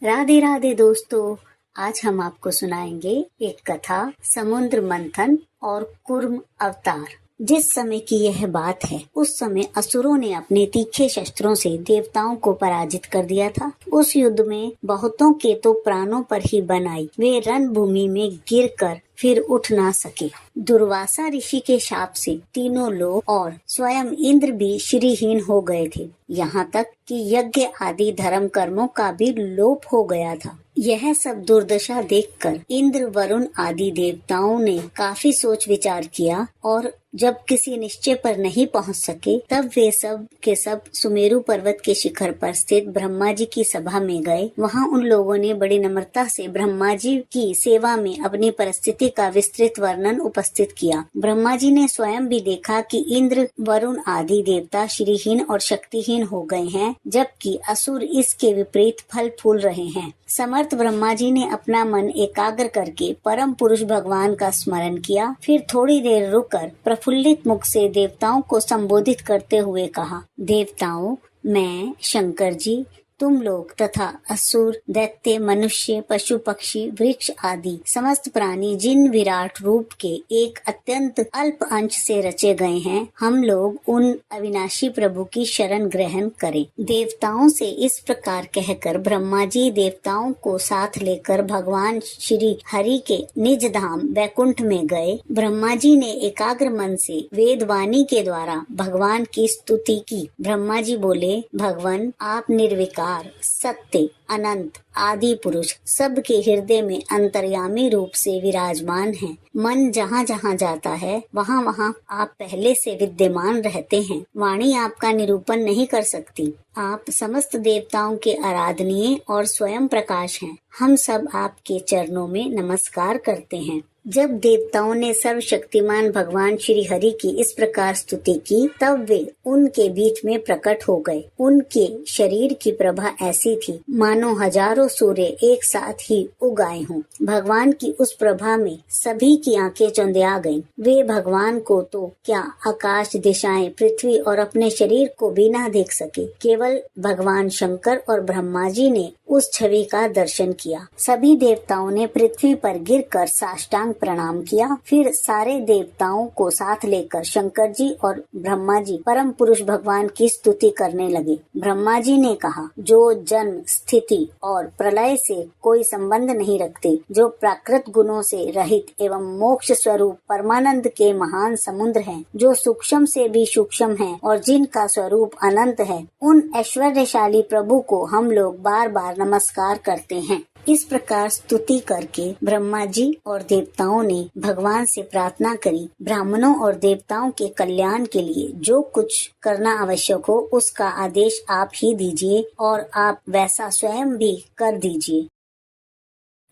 राधे राधे दोस्तों। आज हम आपको सुनाएंगे एक कथा, समुद्र मंथन और कूर्म अवतार। जिस समय की यह बात है, उस समय असुरों ने अपने तीखे शस्त्रों से देवताओं को पराजित कर दिया था। उस युद्ध में बहुतों के तो प्राणों पर ही बन आई। वे रणभूमि में गिरकर फिर उठ ना सके। दुर्वासा ऋषि के शाप से तीनों लोग और स्वयं इंद्र भी श्रीहीन हो गए थे। यहाँ तक कि यज्ञ आदि धर्म कर्मों का भी लोप हो गया था। यह सब दुर्दशा देखकर इंद्र, वरुण आदि देवताओं ने काफी सोच विचार किया और जब किसी निश्चय पर नहीं पहुंच सके, तब वे सब के सब सुमेरु पर्वत के शिखर पर स्थित ब्रह्मा जी की सभा में गए। वहां उन लोगों ने बड़ी नम्रता से ब्रह्मा जी की सेवा में अपनी परिस्थिति का विस्तृत वर्णन उपस्थित किया। ब्रह्मा जी ने स्वयं भी देखा कि इंद्र, वरुण आदि देवता श्रीहीन और शक्तिहीन हो गए हैं, जबकि असुर इसके विपरीत फल फूल रहे हैं। समर्थ ब्रह्मा जी ने अपना मन एकाग्र करके परम पुरुष भगवान का स्मरण किया। फिर थोड़ी देर रुककर प्रफुल्लित मुख से देवताओं को संबोधित करते हुए कहा, देवताओं, मैं शंकर जी, तुम लोग तथा असुर, दैत्य, मनुष्य, पशु पक्षी, वृक्ष आदि समस्त प्राणी जिन विराट रूप के एक अत्यंत अल्प अंश से रचे गए हैं, हम लोग उन अविनाशी प्रभु की शरण ग्रहण करें। देवताओं से इस प्रकार कहकर ब्रह्मा जी देवताओं को साथ लेकर भगवान श्री हरि के निज धाम वैकुंठ में गए। ब्रह्मा जी ने एकाग्र मन से वेदवाणी के द्वारा भगवान की स्तुति की। ब्रह्मा जी बोले, भगवान आप निर्विकार, सत्य, अनंत, आदि पुरुष सबके हृदय में अंतर्यामी रूप से विराजमान हैं। मन जहाँ जहाँ जाता है, वहाँ वहाँ आप पहले से विद्यमान रहते हैं। वाणी आपका निरूपण नहीं कर सकती। आप समस्त देवताओं के आराधनीय और स्वयं प्रकाश हैं। हम सब आपके चरणों में नमस्कार करते हैं। जब देवताओं ने सर्वशक्तिमान भगवान श्री हरि की इस प्रकार स्तुति की, तब वे उनके बीच में प्रकट हो गए। उनके शरीर की प्रभा ऐसी थी मानो हजारों सूर्य एक साथ ही उग आए हों। भगवान की उस प्रभा में सभी की आंखें चौंधिया गईं। वे भगवान को तो क्या, आकाश, दिशाएं, पृथ्वी और अपने शरीर को भी ना देख सके। केवल भगवान शंकर और ब्रह्मा जी ने उस छवि का दर्शन किया। सभी देवताओं ने पृथ्वी पर गिरकर साष्टांग प्रणाम किया। फिर सारे देवताओं को साथ लेकर शंकर जी और ब्रह्मा जी परम पुरुष भगवान की स्तुति करने लगे। ब्रह्मा जी ने कहा, जो जन्म, स्थिति और प्रलय से कोई संबंध नहीं रखते, जो प्राकृत गुणों से रहित एवं मोक्ष स्वरूप परमानंद के महान समुद्र हैं, जो सूक्ष्म से भी सूक्ष्म हैं और जिनका स्वरूप अनंत है, उन ऐश्वर्यशाली प्रभु को हम लोग बार बार नमस्कार करते हैं। इस प्रकार स्तुति करके ब्रह्मा जी और देवताओं ने भगवान से प्रार्थना करी, ब्राह्मणों और देवताओं के कल्याण के लिए जो कुछ करना आवश्यक हो, उसका आदेश आप ही दीजिए और आप वैसा स्वयं भी कर दीजिए।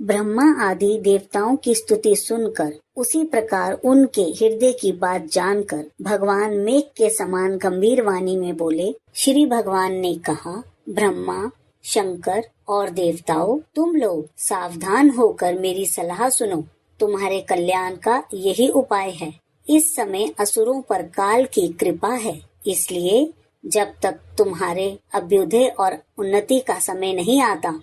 ब्रह्मा आदि देवताओं की स्तुति सुनकर, उसी प्रकार उनके हृदय की बात जानकर भगवान मेघ के समान गंभीर वाणी में बोले। श्री भगवान ने कहा, ब्रह्मा, शंकर और देवताओं, तुम लोग सावधान होकर मेरी सलाह सुनो। तुम्हारे कल्याण का यही उपाय है। इस समय असुरों पर काल की कृपा है, इसलिए जब तक तुम्हारे अभ्युदय और उन्नति का समय नहीं आता,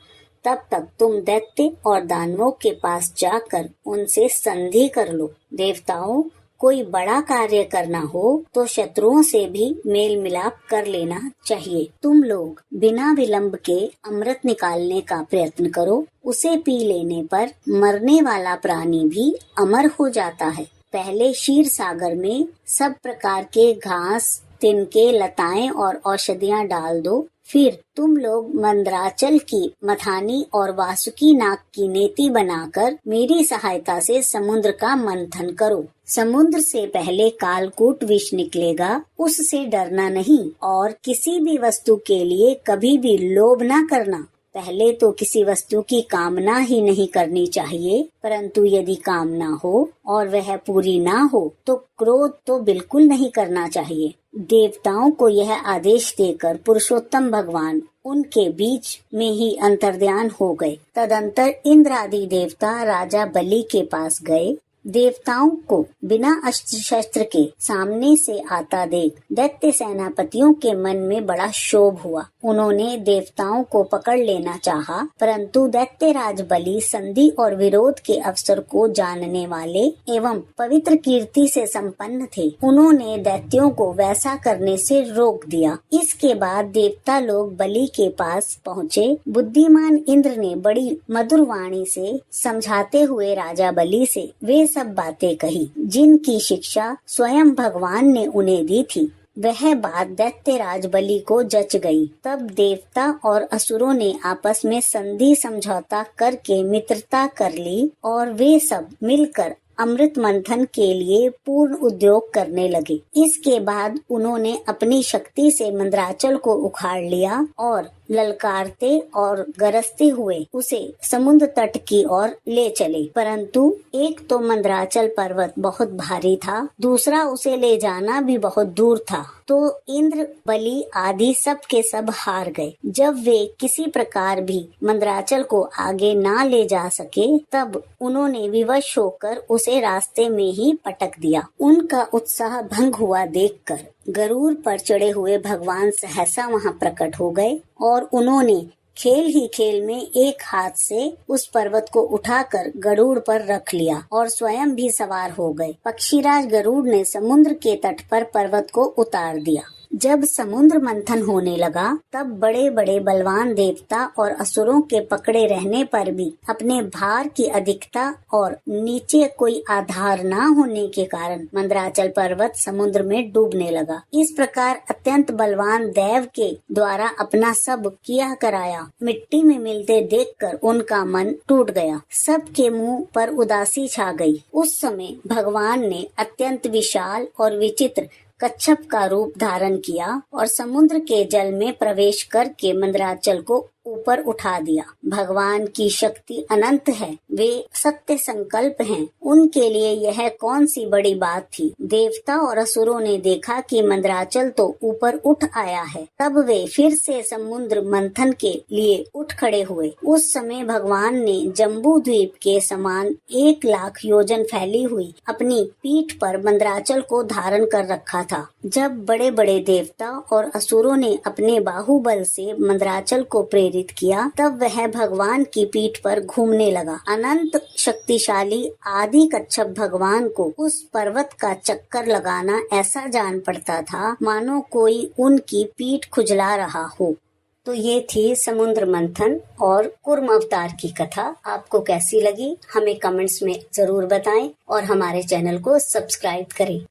तब तक तुम दैत्य और दानवों के पास जाकर उनसे संधि कर लो। देवताओं, कोई बड़ा कार्य करना हो तो शत्रुओं से भी मेल मिलाप कर लेना चाहिए। तुम लोग बिना विलंब के अमृत निकालने का प्रयत्न करो। उसे पी लेने पर मरने वाला प्राणी भी अमर हो जाता है। पहले क्षीर सागर में सब प्रकार के घास, तिनके, लताएं और औषधियां डाल दो। फिर तुम लोग मंदराचल की मथानी और वासुकी नाग की नेति बनाकर मेरी सहायता से समुद्र का मंथन करो। समुद्र से पहले कालकूट विष निकलेगा, उससे डरना नहीं और किसी भी वस्तु के लिए कभी भी लोभ ना करना। पहले तो किसी वस्तु की कामना ही नहीं करनी चाहिए, परंतु यदि कामना हो और वह पूरी ना हो तो क्रोध तो बिल्कुल नहीं करना चाहिए। देवताओं को यह आदेश देकर पुरुषोत्तम भगवान उनके बीच में ही अंतर्ध्यान हो गए। तदंतर इंद्र आदि देवता राजा बलि के पास गए। देवताओं को बिना अस्त्र शस्त्र के सामने से आता देख दैत्य सेनापतियों के मन में बड़ा क्षोभ हुआ। उन्होंने देवताओं को पकड़ लेना चाहा, परंतु दैत्यराज बलि संधि और विरोध के अवसर को जानने वाले एवं पवित्र कीर्ति से संपन्न थे। उन्होंने दैत्यों को वैसा करने से रोक दिया। इसके बाद देवता लोग बलि के पास पहुँचे। बुद्धिमान इंद्र ने बड़ी मधुर वाणी से समझाते हुए राजा बलि से वे सब बातें कही जिनकी शिक्षा स्वयं भगवान ने उन्हें दी थी। वह बात दैत्यराज बलि को जच गई। तब देवता और असुरों ने आपस में संधि समझौता करके मित्रता कर ली और वे सब मिलकर अमृत मंथन के लिए पूर्ण उद्योग करने लगे। इसके बाद उन्होंने अपनी शक्ति से मंदराचल को उखाड़ लिया और ललकारते और गरजते हुए उसे समुद्र तट की ओर ले चले। परंतु एक तो मंदराचल पर्वत बहुत भारी था, दूसरा उसे ले जाना भी बहुत दूर था, तो इंद्र बलि आदि सब के सब हार गए। जब वे किसी प्रकार भी मंदराचल को आगे ना ले जा सके, तब उन्होंने विवश होकर उसे रास्ते में ही पटक दिया। उनका उत्साह भंग हुआ देखकर गरुड़ पर चढ़े हुए भगवान सहसा वहां प्रकट हो गए और उन्होंने खेल ही खेल में एक हाथ से उस पर्वत को उठाकर गरुड़ पर रख लिया और स्वयं भी सवार हो गए। पक्षीराज गरुड़ ने समुद्र के तट पर पर्वत को उतार दिया। जब समुद्र मंथन होने लगा, तब बड़े बड़े बलवान देवता और असुरों के पकड़े रहने पर भी अपने भार की अधिकता और नीचे कोई आधार न होने के कारण मंदराचल पर्वत समुद्र में डूबने लगा। इस प्रकार अत्यंत बलवान देव के द्वारा अपना सब किया कराया मिट्टी में मिलते देखकर उनका मन टूट गया। सबके मुंह पर उदासी छा गई। उस समय भगवान ने अत्यंत विशाल और विचित्र कच्छप का रूप धारण किया और समुद्र के जल में प्रवेश करके मंदराचल को ऊपर उठा दिया। भगवान की शक्ति अनंत है, वे सत्य संकल्प हैं। उनके लिए यह कौन सी बड़ी बात थी। देवता और असुरों ने देखा कि मंदराचल तो ऊपर उठ आया है। तब वे फिर से समुद्र मंथन के लिए उठ खड़े हुए। उस समय भगवान ने जम्बू द्वीप के समान 1,00,000 योजन फैली हुई अपनी पीठ पर मंदराचल को धारण कर रखा था। जब बड़े बड़े देवता और असुरों ने अपने बाहुबल से मंदराचल को प्रेरित किया, तब वह भगवान की पीठ पर घूमने लगा। अनंत शक्तिशाली आदि कच्छप भगवान को उस पर्वत का चक्कर लगाना ऐसा जान पड़ता था मानो कोई उनकी पीठ खुजला रहा हो। तो ये थी समुद्र मंथन और कूर्म अवतार की कथा। आपको कैसी लगी हमें कमेंट्स में जरूर बताएं और हमारे चैनल को सब्सक्राइब करें।